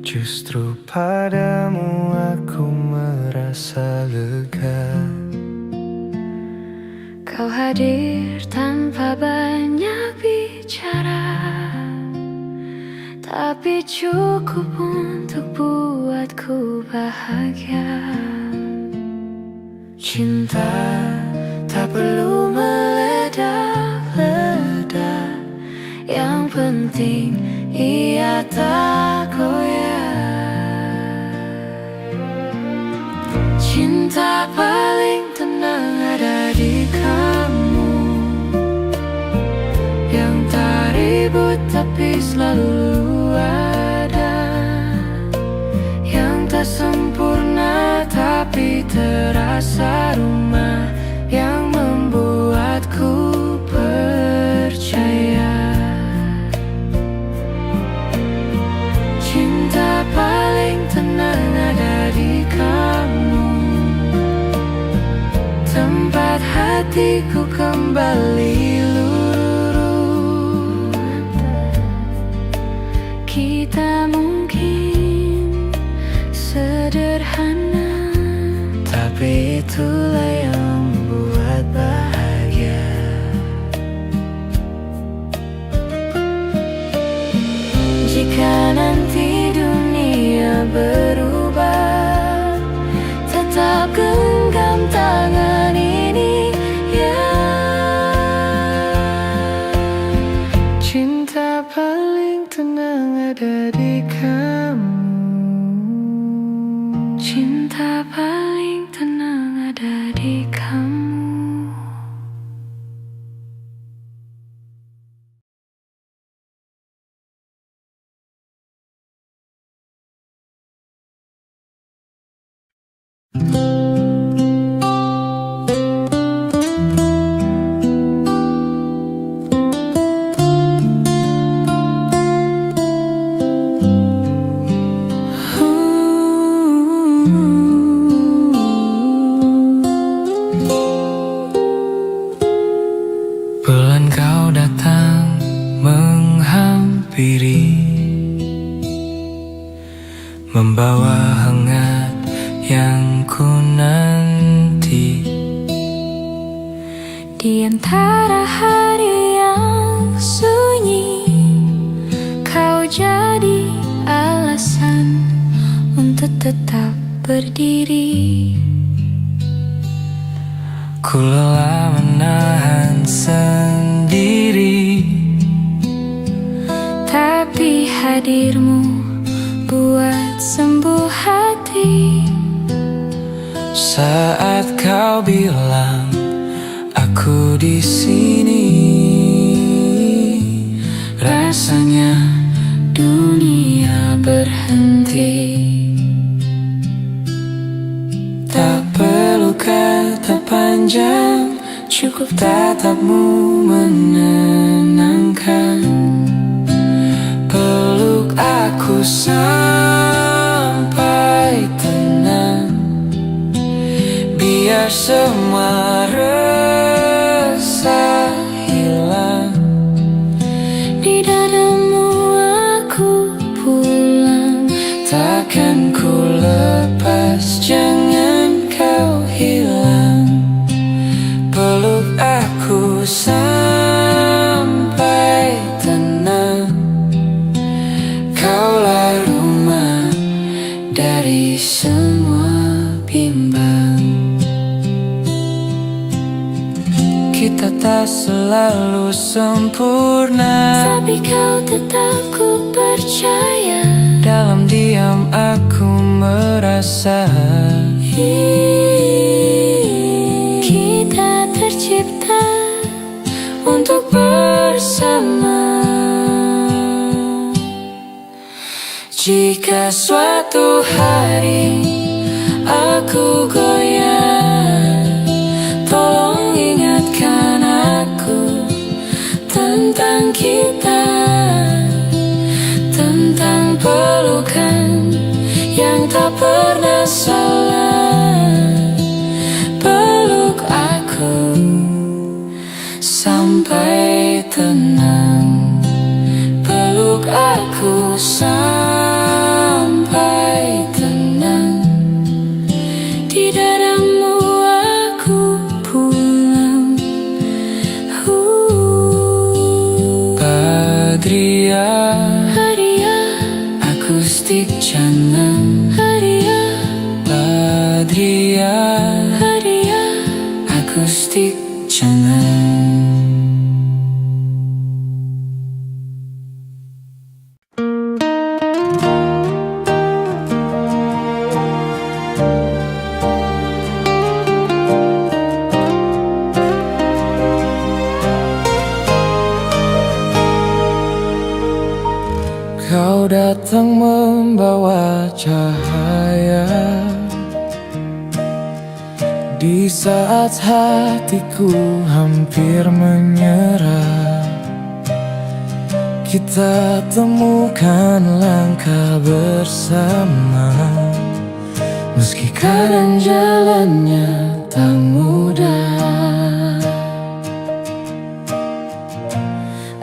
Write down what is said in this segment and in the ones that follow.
Justru padamu aku merasa lega. Kau hadir tanpa banyak bicara, tapi cukup untuk buatku bahagia. Cinta tak perlu meledak-ledak, yang penting ia tak goyah. Cinta paling tenang ada di kamu, yang tak ribut tapi selalu ada, yang tak sempurna tapi terasa rumah, yang membuatku percaya. Cinta paling tenang ada di kamu, tempat hatiku kembali lurus. Kita mungkin sederhana, tapi itulah yang membuat bahagia. jika nanti dunia berubah, tetap genggam tangan ini ya. Cinta paling tenang ada di kamu. Cinta paling tenang ada di kamu. Bulan kau datang menghampiri, membawa hangat yang ku nanti. Di antara hari yang sunyi, kau jadi alasan untuk tetap berdiri. Ku lelah menahan sendiri, tapi hadirmu buat sembuh hati. saat kau bilang aku di sini, Rasanya dunia berhenti. tak perlu kata panjang, cukup tatapmu menenangkan. Peluk aku sampai tenang, biar semua resah hilang. Di dadamu aku pulang, Takkan ku lepas, jangan kau hilang. Peluk aku sampai tenang, kaulah rumah dari semua bimbang. Kita tak selalu sempurna, tapi kau tetap ku percaya. dalam diam aku merasa Kita tercipta untuk bersama. jika suatu hari aku goyah, tolong ingatkan aku tentang kita, tentang pelukan yang tak pernah salah. Peluk aku sampai tenang, peluk aku sampai jangan. Hadiah Badria hadiah akustik jangan. Kau datang membawa cahaya di saat hatiku hampir menyerah. Kita temukan langkah bersama, meski kadang jalannya tak mudah.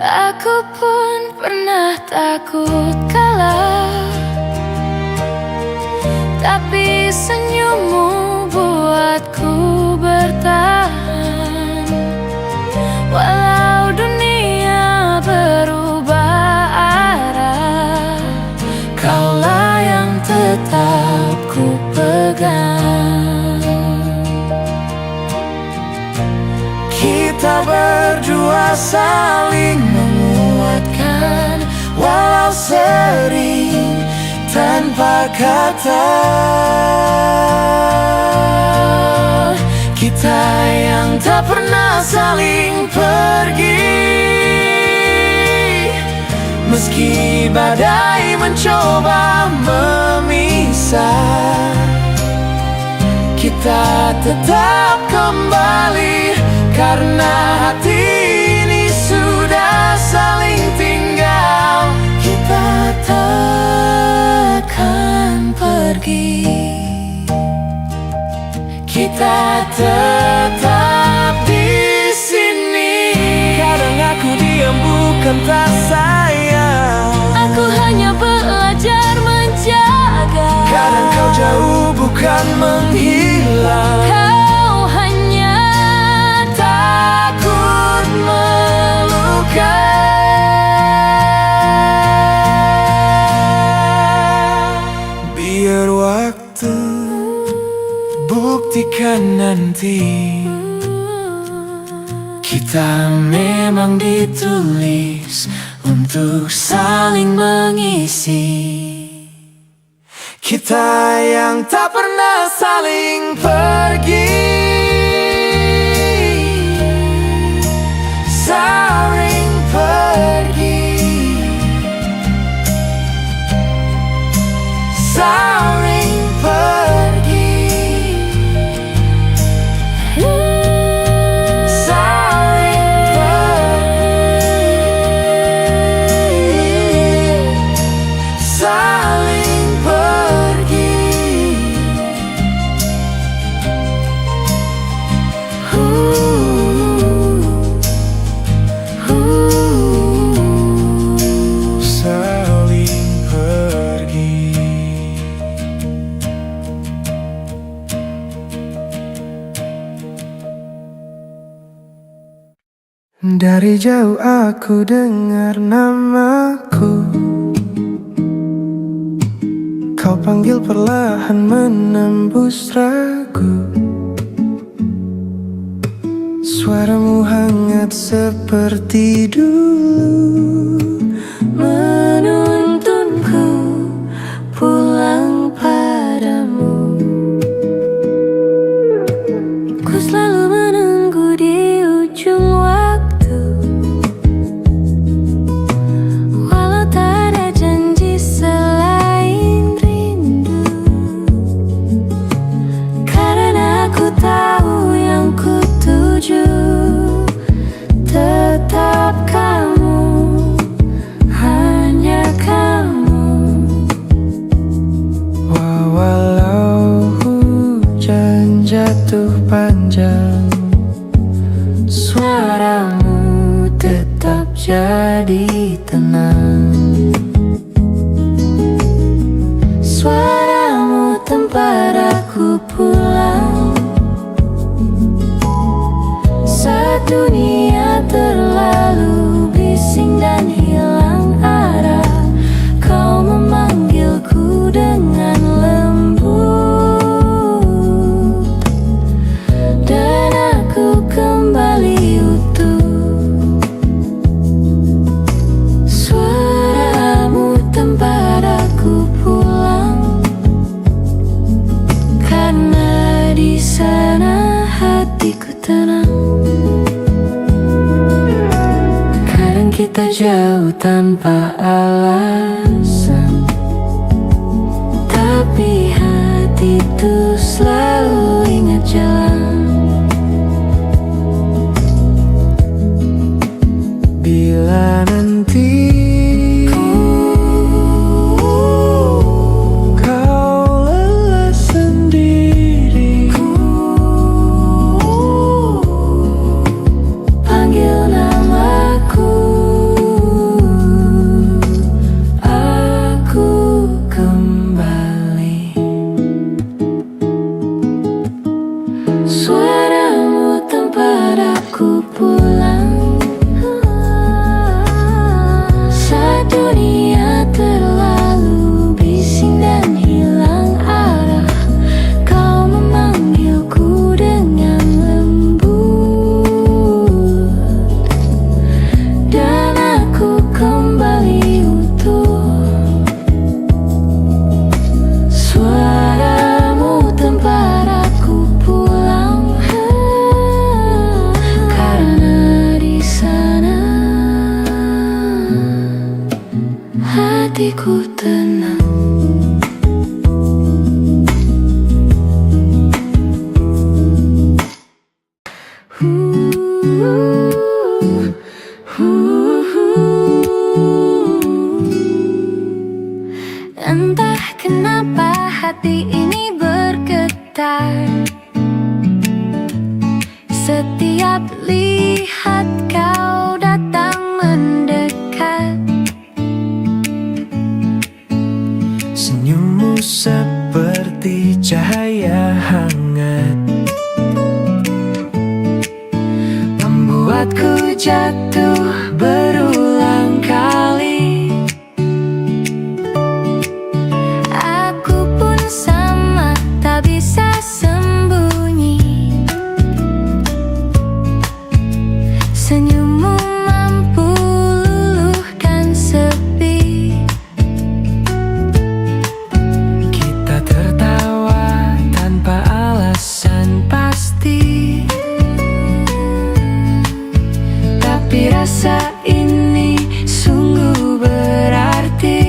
Aku pun pernah takut kalah, tapi senyummu buatku bertahan. Walau dunia berubah arah, Kaulah yang tetap ku pegang. Kita berdua saling menguatkan, walau sering tanpa kata. Kita yang tak pernah saling pergi, meski badai mencoba memisah. Kita tetap kembali, karena hati ini sudah saling tinggal. Kita takkan pergi, kita tetap di sini. Kadang aku diam bukan tak sayang, aku hanya belajar menjaga. kadang kau jauh bukan menghilang. Kau hanya Takut melukai. Biar waktu buktikan nanti, kita memang ditulis untuk saling mengisi. Kita yang tak pernah saling pergi, saling pergi, saling pergi, saling pergi, saling pergi. Saling pergi. Dari jauh aku dengar namaku, kau panggil perlahan menembus ragu. Suaramu hangat seperti dulu, menuntunku pulang padamu. Ku selalu menunggu di ujung waktu, walau tak ada janji selain rindu. Karena aku tahu yang ku tuju tetap kamu, hanya tenang. Entah kenapa hati ini bergetar setiap lihat kau datang mendekat. Senyummu seperti cahaya hangat, membuatku jatuh berulang kali. Aku pun sama, tak bisa sembunyi. Senyummu mampu luluhkan sepi. Kita tertawa tanpa alasan pasti, tapi rasa ini sungguh berarti.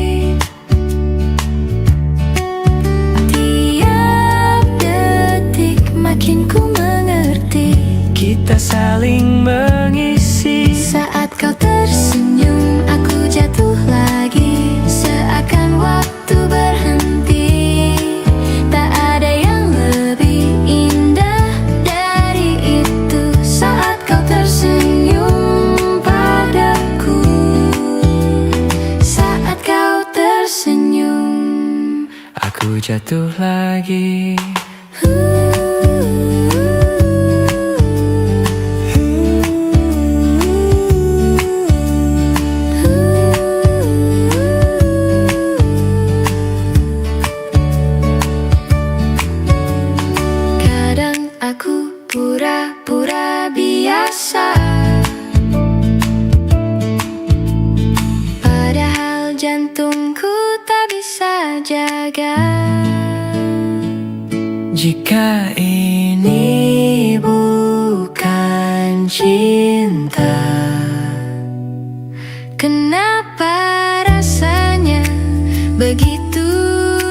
Tiap detik makin ku mengerti. Kita saling mengisi. Saat kau tersenyum, aku jatuh lagi. Seakan waktu berhenti. Tak ada yang lebih indah dari itu. Saat kau tersenyum padaku. Saat kau tersenyum, Aku jatuh lagi. Kadang aku pura-pura biasa, padahal jantungku tak bisa jaga. Jika ini bukan cinta, Kenapa rasanya begitu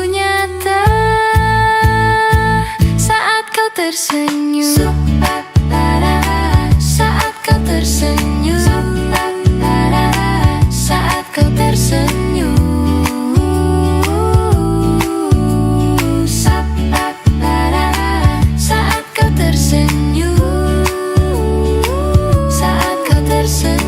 nyata saat kau tersenyum? Saat kau tersenyum, saat kau tersenyum, saat kau tersenyum, saat kau tersenyum.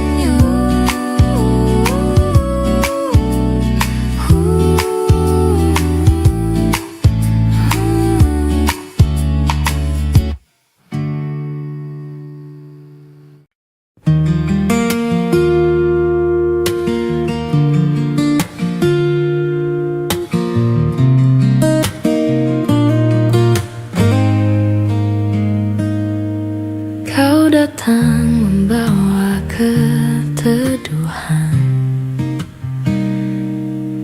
Kau datang membawa keteduhan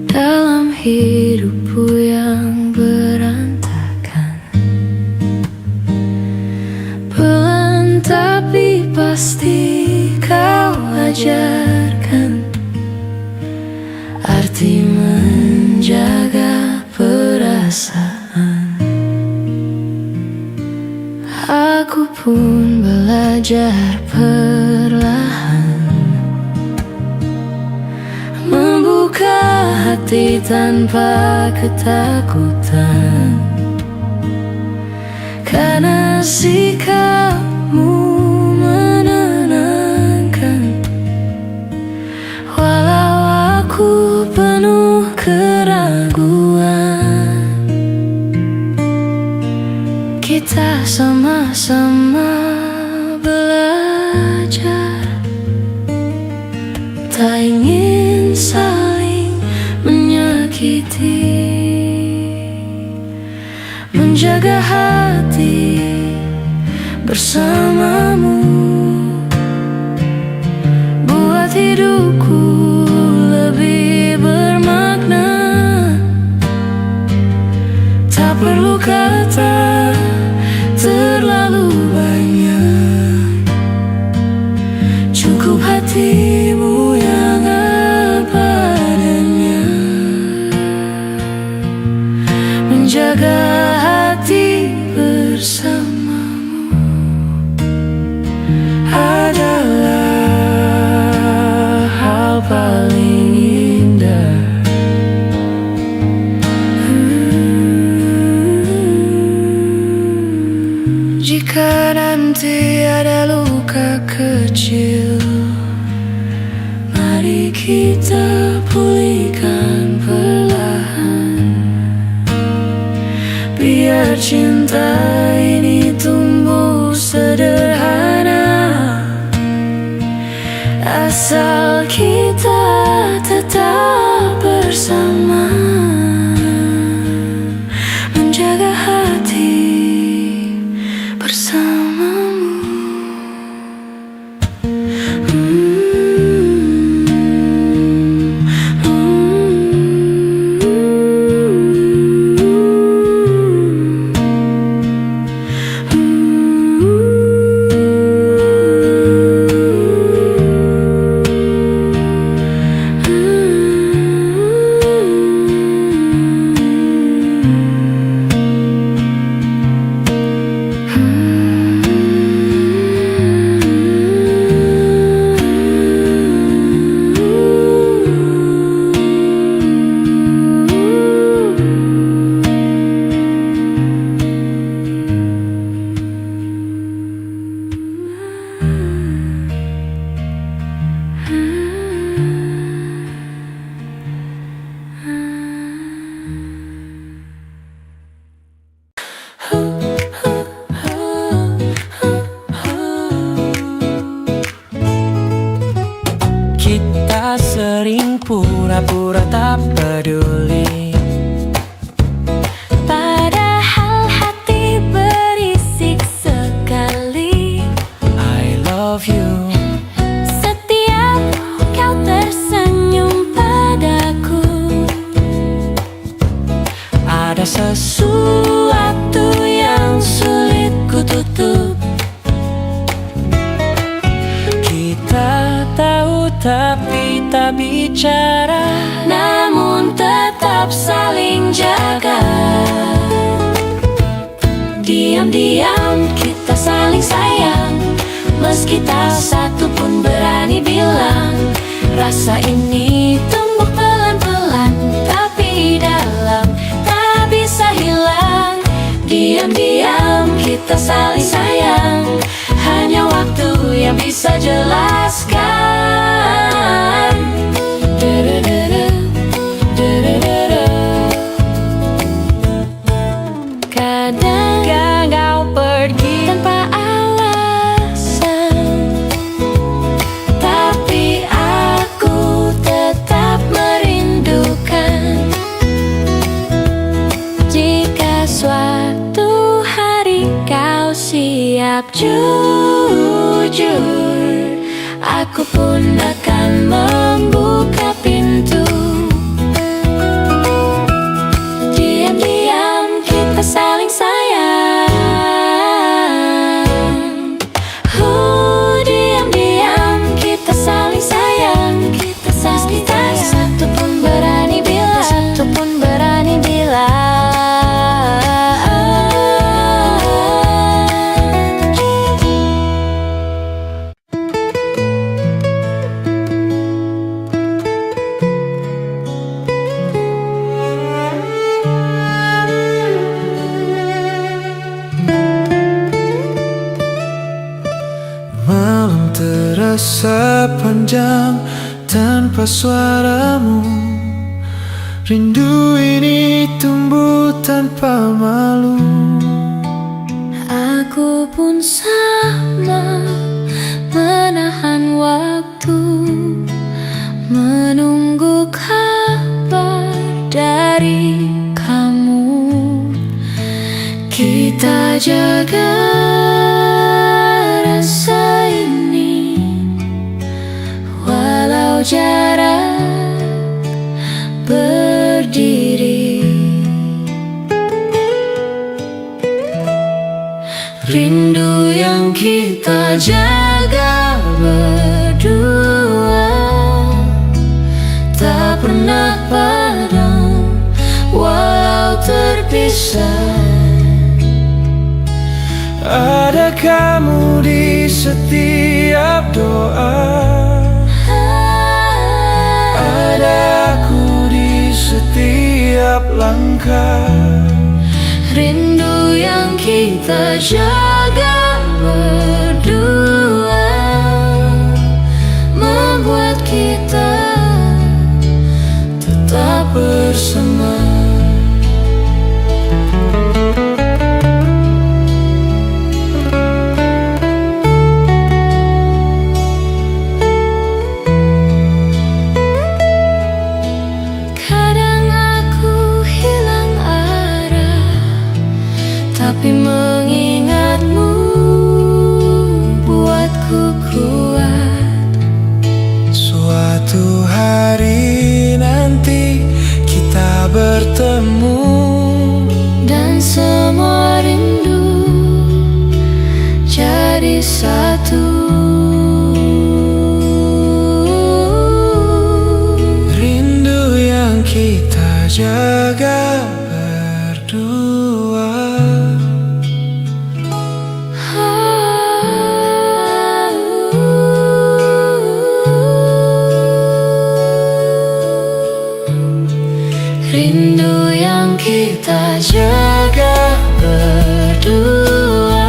dalam hidupku yang berantakan. Pelan tapi pasti kau ajarkan arti menjaga perasaan. Aku pun belajar perlahan membuka hati tanpa ketakutan, karena sikapmu menenangkan. Walau aku penuh keraguan, kita sama-sama belajar. Tak ingin saling menyakiti, menjaga hati bersamamu, buat hidupku lebih bermakna. Tak perlu kata terlalu banyak, cukup hatimu yang apa adanya. menjaga hati bersamamu adalah hal paling indah. Jika nanti ada luka kecil, mari kita pulihkan perlahan. Biar cinta ini tumbuh sederhana, asal kita tetap bersama, menjaga hati bersamamu. Kita sering pura-pura tak peduli, Padahal hati berisik sekali. I love you. Setiap kau tersenyum padaku, Ada sesuatu yang sulit ku tutup. Kita tahu tapi tak bicara, namun tetap saling jaga. Diam-diam kita saling sayang, meski tak satu pun berani bilang. Rasa ini tumbuh pelan-pelan, tapi dalam tak bisa hilang. Diam-diam kita saling sayang, hanya waktu yang bisa jelaskan. Kadang kau pergi tanpa alasan, tapi aku tetap merindukan. Jika suatu hari kau siap jujur, aku pun akan membuka pintu. Diam-diam kita saling sayang. Diam-diam kita saling sayang. Meski tak satu pun berani bilang, satu pun berani bilang. Malam terasa panjang tanpa suaramu. Rindu ini tumbuh tanpa malu. Aku pun sama, menahan waktu, menunggu kabar dari kamu. Kita jaga rasa ini, walau jarak berdiri. Rindu yang kita jaga berdua tak pernah padam, walau terpisah. bisa. Ada kamu di setiap doa, ada aku di setiap langkah. Rindu yang kita jaga berdua membuat kita tetap bersama. Kadang aku hilang arah, tapi mengingatmu buatku kuat. Suatu hari nanti kita bertemu, Dan semua rindu jadi satu. rindu yang kita jaga berdua. Rindu yang kita jaga berdua.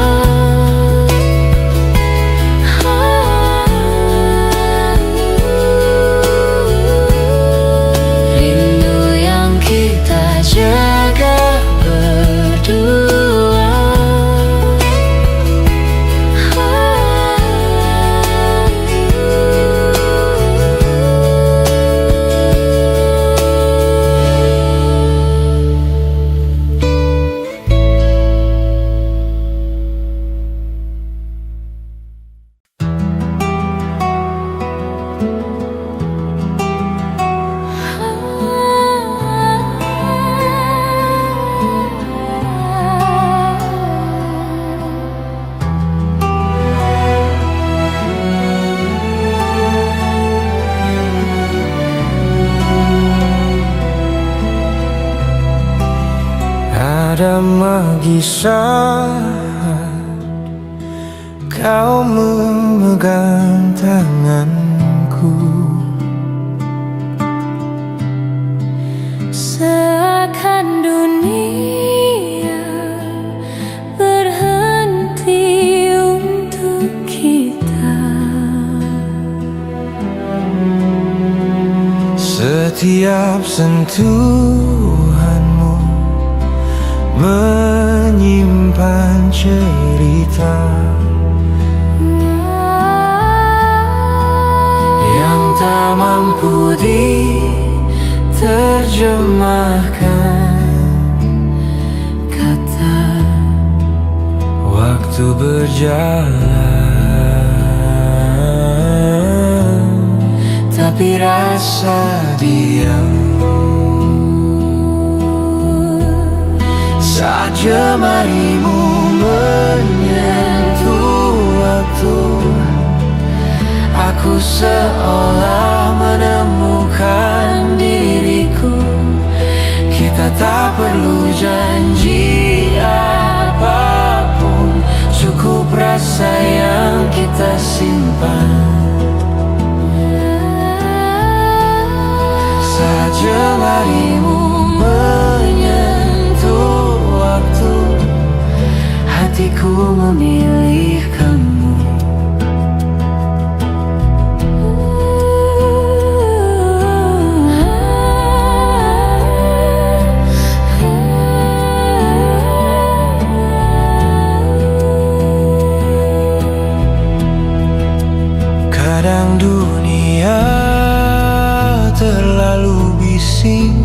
Rindu yang kita jaga berdua. Ada maggi saat kau memegang tanganku, Seakan dunia berhenti untuk kita. setiap sentuhanmu menyimpan cerita yang tak mampu diterjemahkan Kata waktu berjalan, tapi rasa diam saat jemarimu menyentuh waktu. Aku seolah menemukan diriku. Kita tak perlu janji apapun, cukup rasa yang kita simpan. Saat jemarimu menyentuh waktu, hatiku memilih kamu. Kadang dunia terlalu bising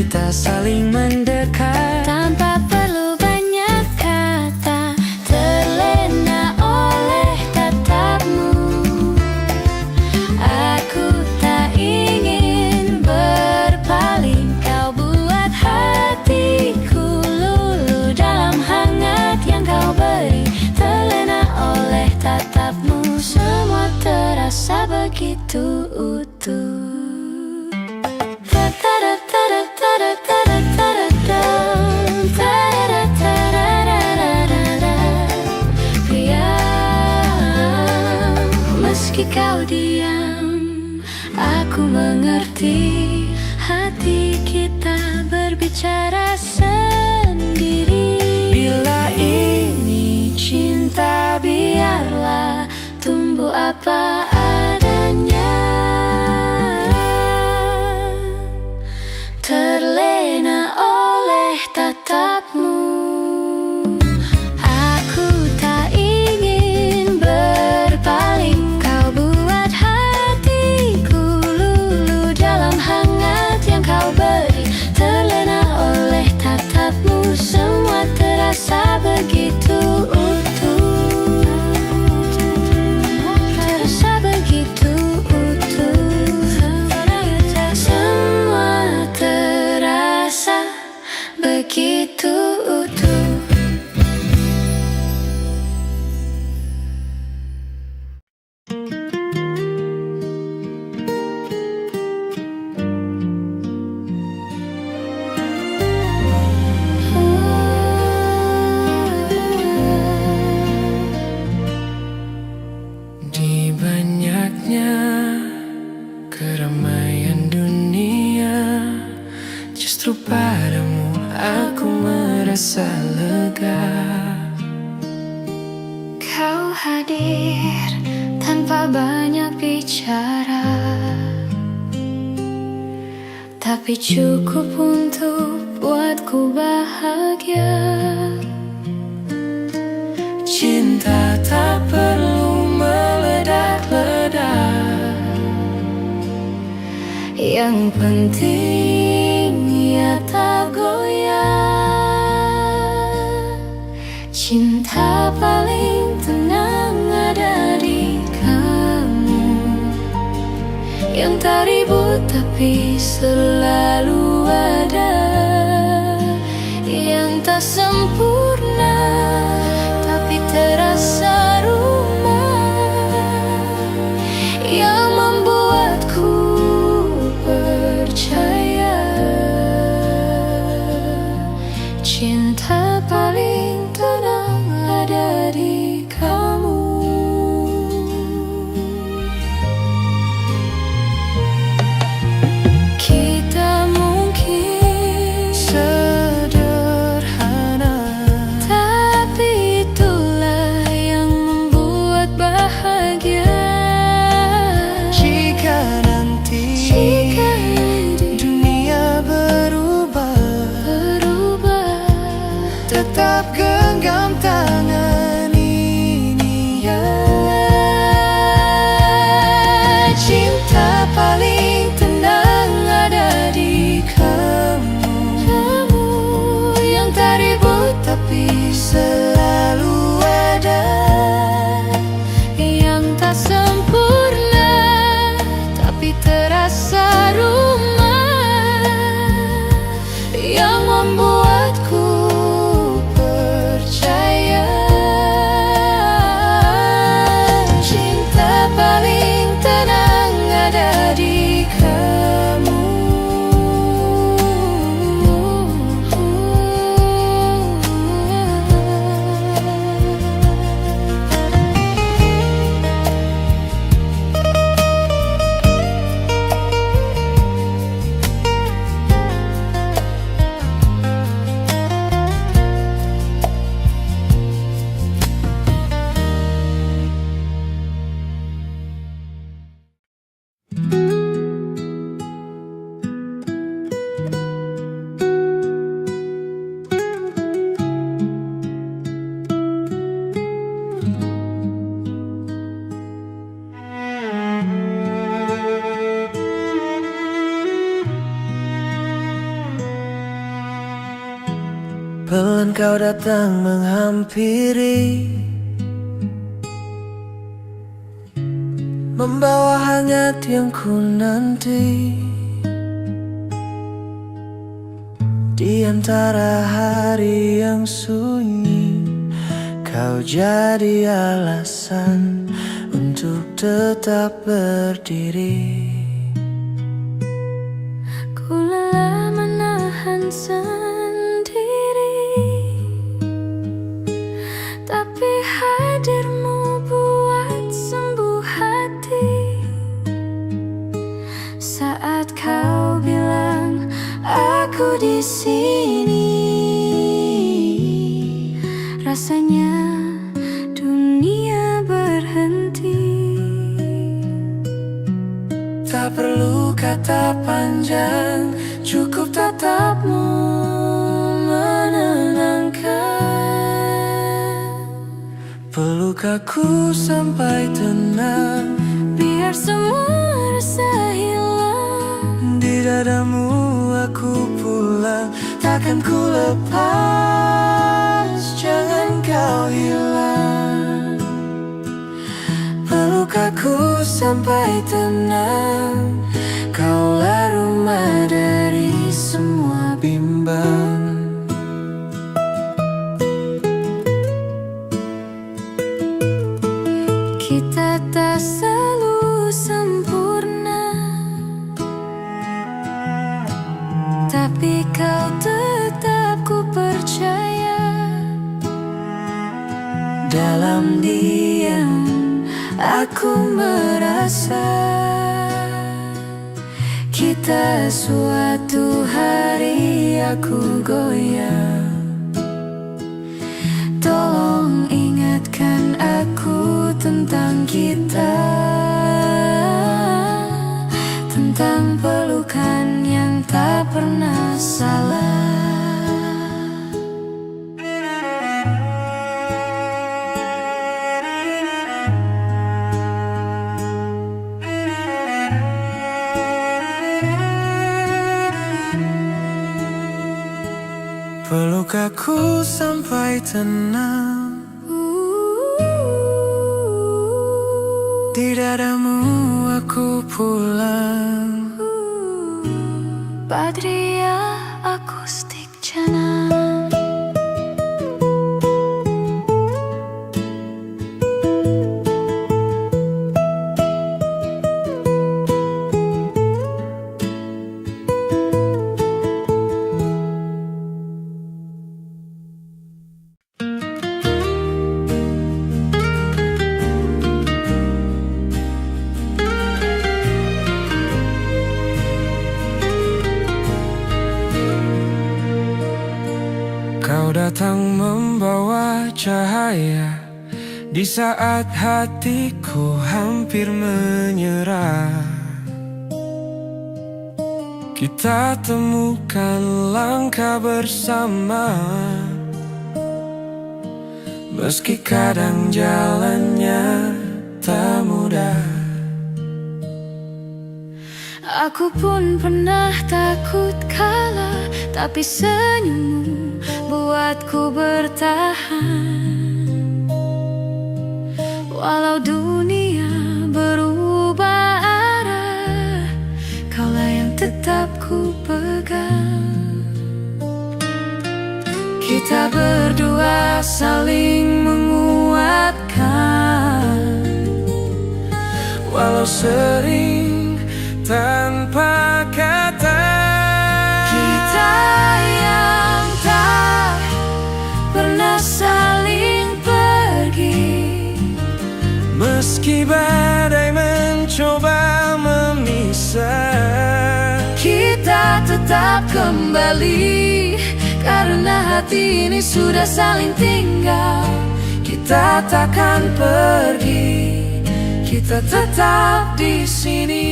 kita saling mendekat tanpa perlu banyak kata, terlena oleh tatapmu. Aku tak ingin berpaling, kau buat hatiku luluh dalam hangat yang kau beri. Terlena oleh tatapmu, semua terasa begitu utuh. Meski kau diam, aku mengerti. Hati kita berbicara sendiri. Bila ini Cinta biarlah tumbuh apa adanya. Terlena oleh tatapmu, aku tak ingin berpaling. Kau buat hatiku luluh dalam hangat yang kau beri. Terlena oleh tatapmu, semua terasa begitu utuh. Terasa begitu utuh. Semua terasa begitu utuh. di banyaknya keramaian dunia, justru padamu aku merasa lega. Kau hadir tanpa banyak bicara, tapi cukup untuk buatku bahagia. Cinta tak perlu meledak-ledak, Yang penting ia tak goyah. Cinta paling tenang ada di kamu, yang tak ribut tapi selalu ada, yang tak sempurna tapi terasa rumah, yang membuatku percaya. Cinta paling tenang ada di kamu. Kita mungkin sederhana, tapi itulah yang membuat bahagia. jika nanti dunia berubah, tetap genggam tangan ini ya. Cinta paling tenang ada di kamu, yang tak ribut tapi selalu ada, yang tak sempurna tapi terasa rumah, yang membuatku percaya. Pelan kau datang menghampiri, membawa hangat yang ku nanti. Di antara hari yang sunyi, kau jadi alasan untuk tetap berdiri. Ku lelah menahan sendiri, tapi hadirmu buat sembuh hati. Saat kau bilang aku di sini, rasanya dunia berhenti. Tak perlu kata panjang, cukup tatapmu menenangkan. Peluk aku sampai tenang, Biar semua rasa hilang. di dadamu aku pulang, takkan ku lepas, jangan kau hilang. Peluk aku sampai tenang, kaulah rumah dari semua bimbang. Kita tak selalu sempurna, tapi kau tetap ku percaya. Dalam diam aku merasa kita suatu hari aku goyang. Tolong ingatkan aku tentang kita, tentang pelukan yang tak pernah salah. Peluk aku sampai tenang, di dadamu aku pulang. Badria Akustik Channel. Kau datang membawa cahaya di saat hatiku hampir menyerah. Kita temukan langkah bersama, meski kadang jalannya tak mudah. Aku pun pernah takut kalah, tapi senyummu buatku bertahan. Walau dunia berubah arah, kaulah yang tetap ku pegang. Kita berdua saling menguatkan, Walau sering tanpa kata. kita yang tak pernah saling pergi. Meski badai mencoba memisah, Kita tetap kembali, karena hati ini sudah saling tinggal. kita takkan pergi, kita tetap di sini.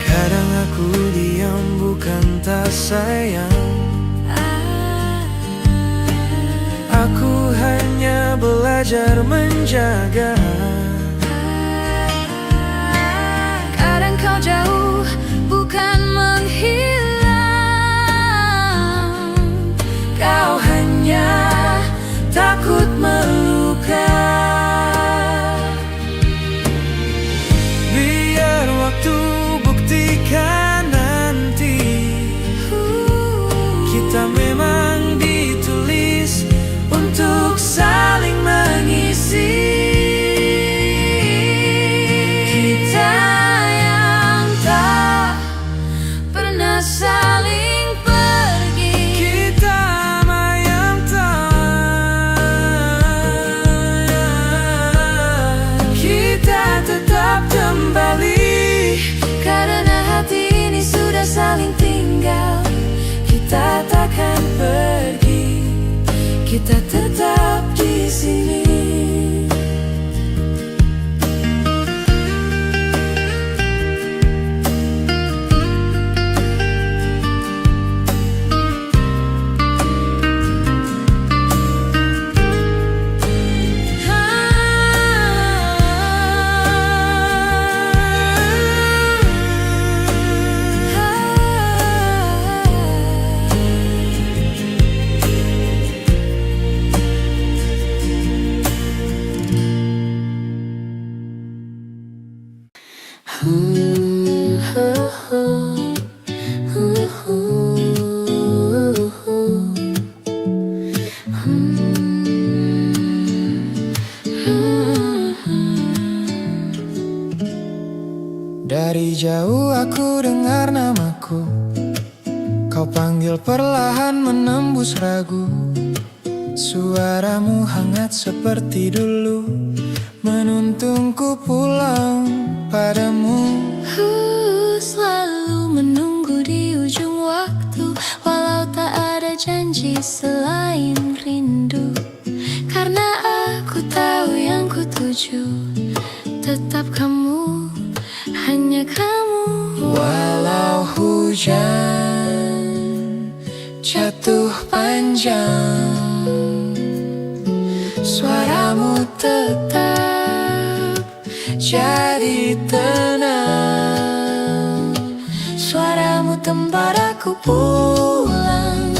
Kadang aku diam bukan tak sayang, aku hanya belajar menjaga. Kadang kau jauh bukan menghilang, Cinta memang ditulis untuk saling mengisi. Kita yang tak pernah saling pergi. Kita yang tak. Kita tetap kembali. Karena hati ini sudah saling tinggal. Kita takkan pergi. Kita tetap di sini. Dari jauh aku dengar namaku, kau panggil perlahan menembus ragu. Suaramu hangat seperti dulu, menuntungku pulang padamu. Selalu menunggu di ujung waktu, walau tak ada janji selain rindu. Karena aku tahu yang ku tuju, tetap kamu, hanya kamu. Walau hujan jatuh panjang, suaramu tetap jadi tenang. Suaramu tempat aku pulang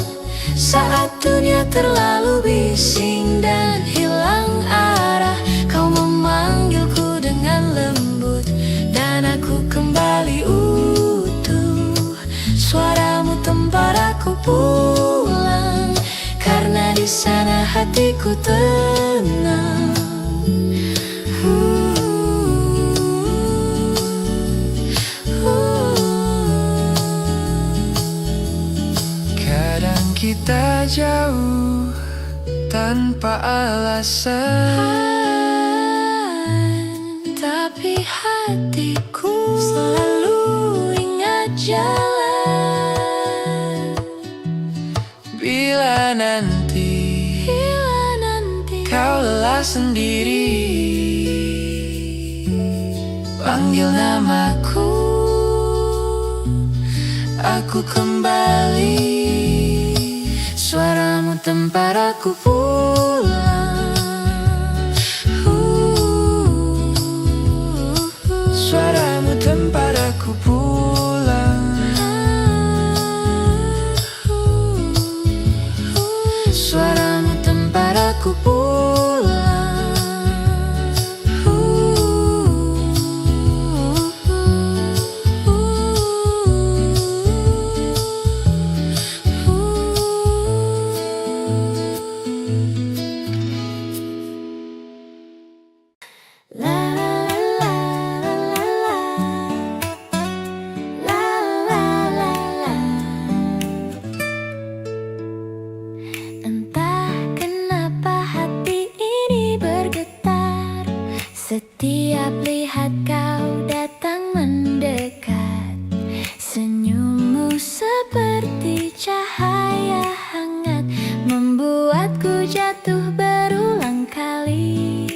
saat dunia terlalu bising dan hilang arah. Kau memanggilku dengan lembut dan aku kembali utuh. Suaramu tempat aku pulang, karena di sana hatiku tenang. Kadang kita jauh tanpa alasan, tapi hatiku selalu ingat jalan. Bila nanti kau lelah sendiri, panggil namaku, aku kembali. Suaramu tempat aku pulang. Suaramu tempat aku pulang. Suaramu tempat aku pulang. Entah kenapa hati ini bergetar setiap lihat kau datang mendekat. Senyummu seperti cahaya hangat, membuatku jatuh berulang kali.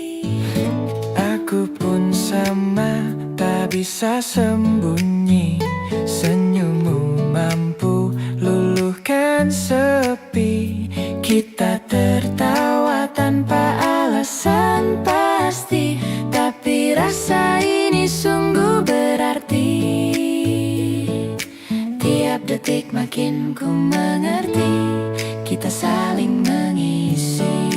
Aku pun sama, tak bisa sembunyi. Senyummu mampu luluhkan sepi. Kita tertawa tanpa alasan pasti, tapi rasa ini sungguh berarti. Tiap detik makin ku mengerti, kita saling mengisi.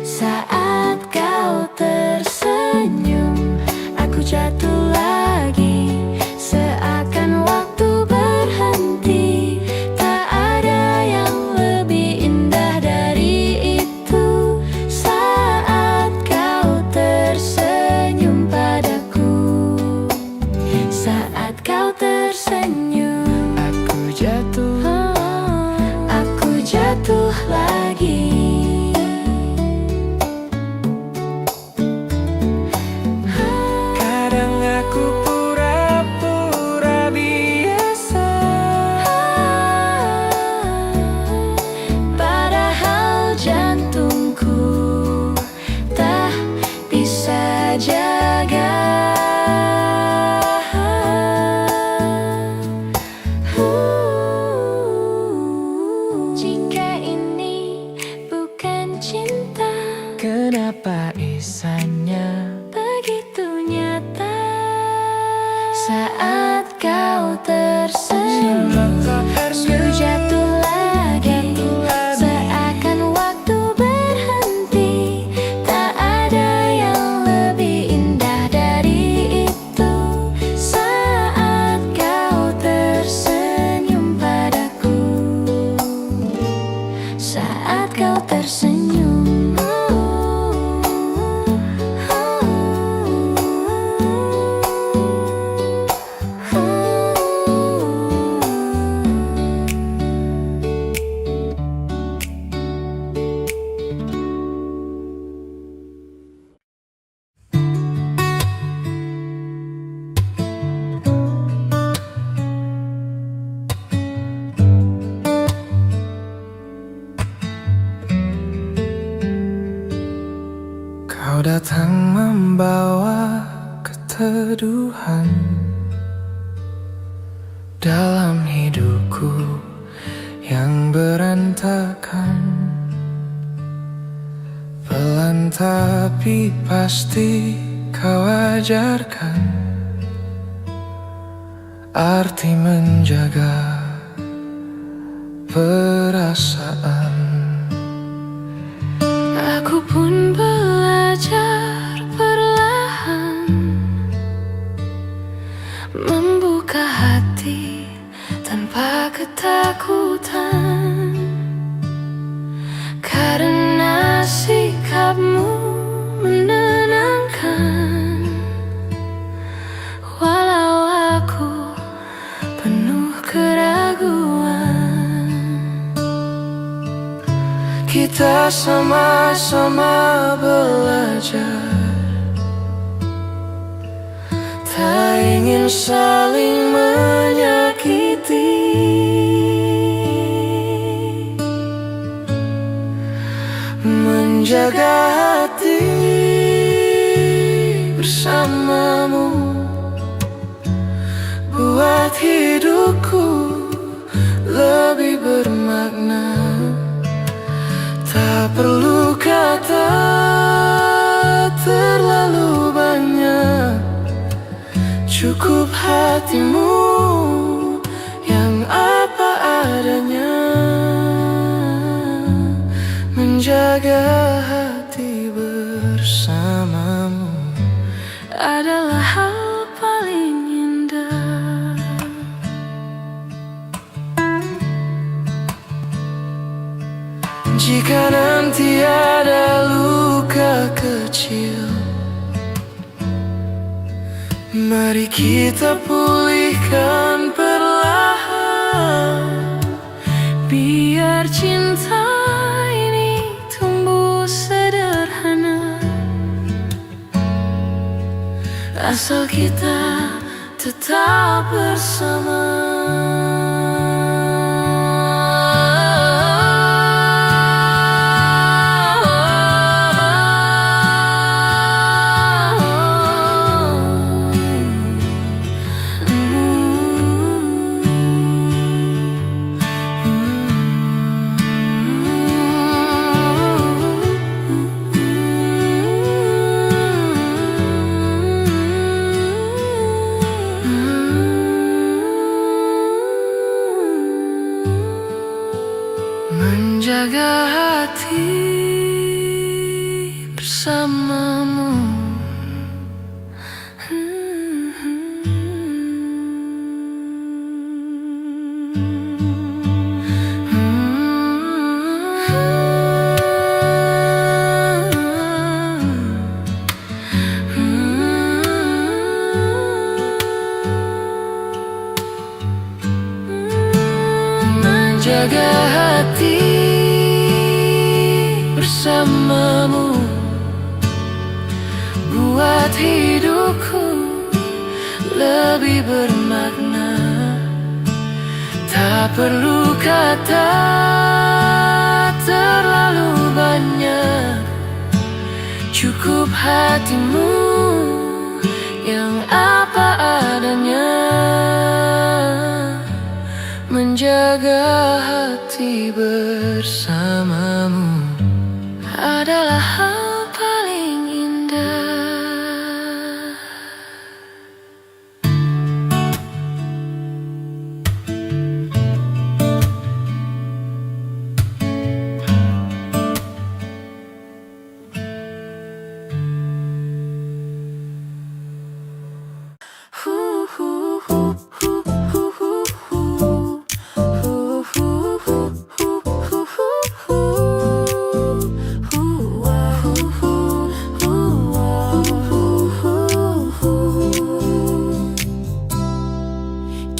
Saat kau tersenyum, aku jatuh lagi, seakan waktu berhenti. Tak ada jatuh lagi. Kadang aku pura-pura biasa, Padahal jantungku tak bisa jaga. Jika ini bukan cinta, kenapa isanya begitu nyata saat kau tersenyum. Ku jatuh lagi, seakan waktu berhenti. Tak ada yang lebih indah dari itu saat kau tersenyum padaku. Saat kau tersenyum. kau datang membawa keteduhan dalam hidupku yang berantakan. Pelan tapi pasti kau ajarkan arti menjaga perasaan. Aku pun belajar perlahan membuka hati tanpa ketakutan, karena sikapmu menenangkan. Walau aku penuh keraguan, Kita sama-sama belajar, tak ingin saling menyakiti. Menjaga hati bersamamu, buat hidupku lebih bermakna. Tak perlu kata terlalu banyak, cukup hatimu yang apa adanya. Menjaga hati bersamamu adalah hal paling indah. Jika nanti ada luka kecil, mari kita pulihkan perlahan. Biar cinta ini tumbuh sederhana, asal kita tetap bersama. Menjaga hati bersamamu. Menjaga hati bersamamu, buat hidupku lebih bermakna. Tak perlu kata terlalu banyak, cukup hatimu yang apa adanya. Menjaga hati bersamamu adalah hal paling indah.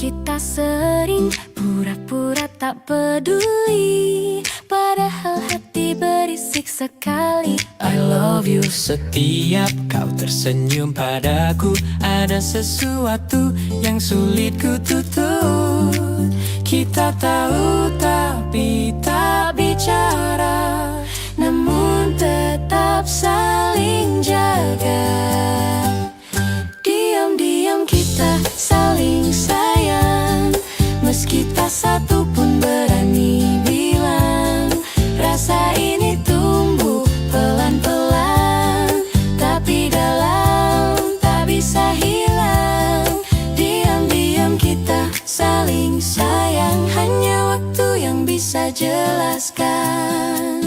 Kita sering pura-pura tak peduli, padahal hati berisik sekali. I love you setiap kau tersenyum padaku. Ada sesuatu yang sulit ku tutup. Kita tahu tapi tak bicara, namun tetap saling jaga. Diam-diam kita saling sayang, meski tak satu pun berani bilang. Rasa ini tumbuh pelan-pelan, tapi dalam tak bisa hilang. Diam-diam kita saling sayang, hanya waktu yang bisa jelaskan.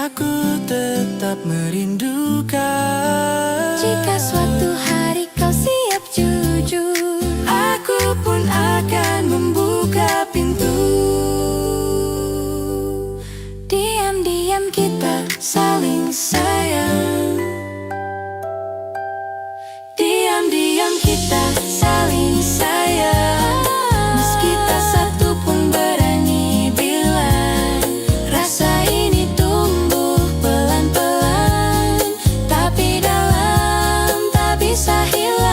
Aku tetap merindukan. Jika suatu hari kau siap jujur, aku pun akan membuka pintu. diam-diam kita Saling sayang, diam-diam kita saling sayang, meski tak satu pun berani bilang. Rasa ini tumbuh pelan-pelan, tapi dalam tak bisa hilang.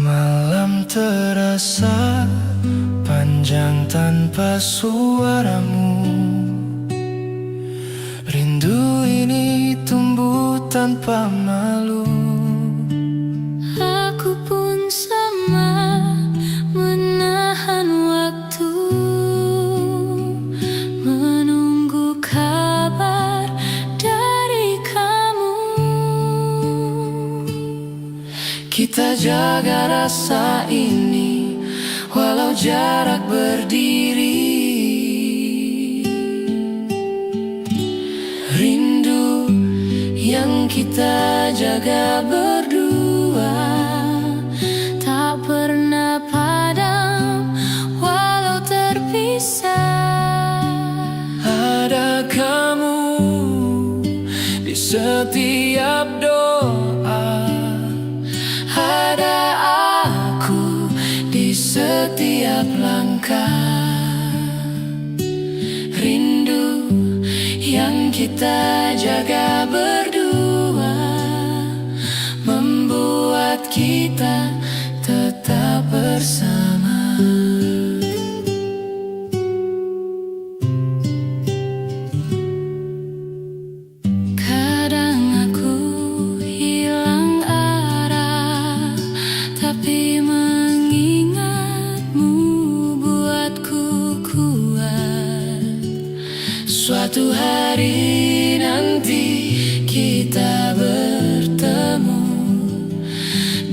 Malam terasa panjang tanpa suaramu. Rindu ini tumbuh tanpa malu. Aku pun sama, menahan waktu, menunggu kabar dari kamu. Kita jaga rasa ini walau jarak berdiri. Rindu yang kita jaga berdua Tak pernah padam walau terpisah. Ada kamu di setiap doa, ada aku di setiap langkah. Rindu yang kita jaga berdua membuat kita tetap bersama. Kadang aku hilang arah, tapi mengingatmu Suatu hari nanti kita bertemu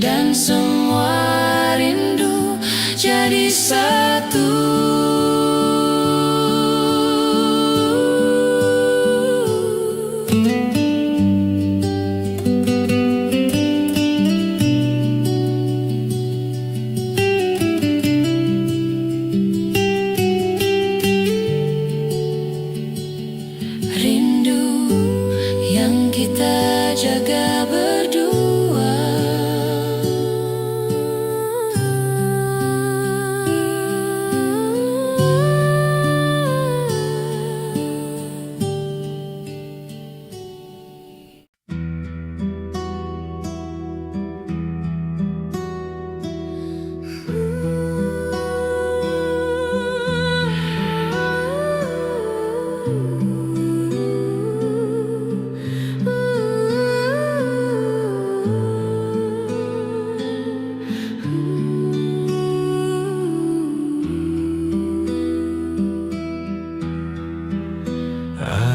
dan semua rindu jadi satu. Rindu yang kita jaga berdua.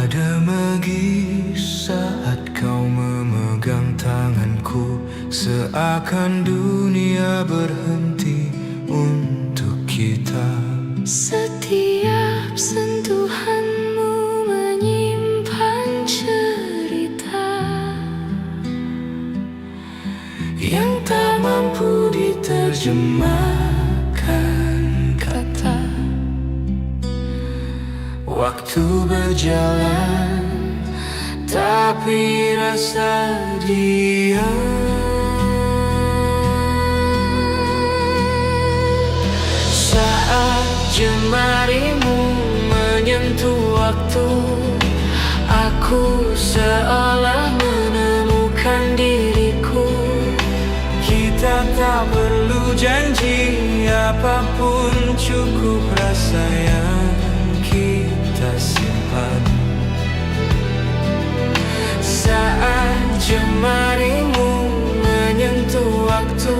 Ada magis saat kau memegang tanganku, seakan dunia berhenti untuk kita. Setiap sentuhanmu menyimpan cerita Yang tak mampu diterjemahkan kata. Waktu berjalan, tapi rasa diam. Saat jemarimu menyentuh waktu, aku seolah menemukan diriku. Kita tak perlu janji apapun, cukup rasa yang kita simpan. Saat jemarimu menyentuh waktu,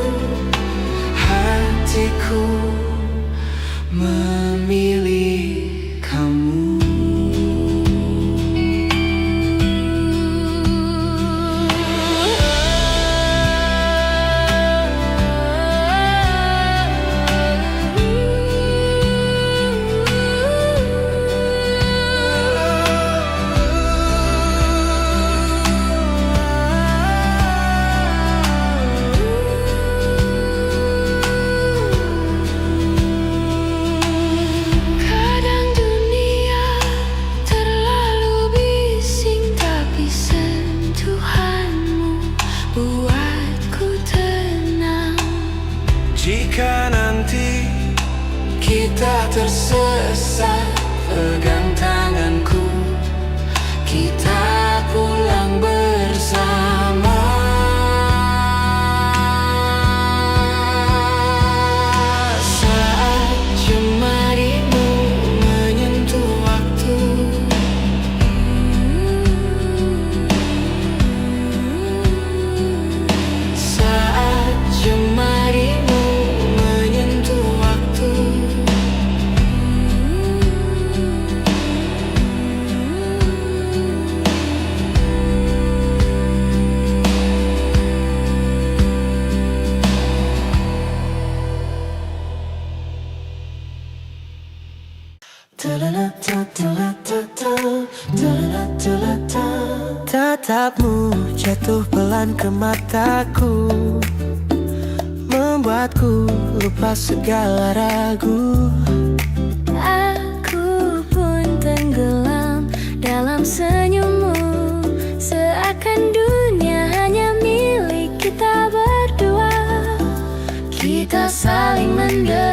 hatiku memilih kamu. Kadang dunia terlalu bising, tapi sentuhanmu buatku tenang. Jika nanti kita tersesat, pegang tanganku, kita pulang bersama. Saat jemarimu menyentuh waktu, saat jemarimu menyentuh waktu, tatapmu jatuh pelan ke mataku, membuatku lupa segala ragu. Aku pun tenggelam dalam senyummu, seakan dunia hanya milik kita berdua. Kita saling mendem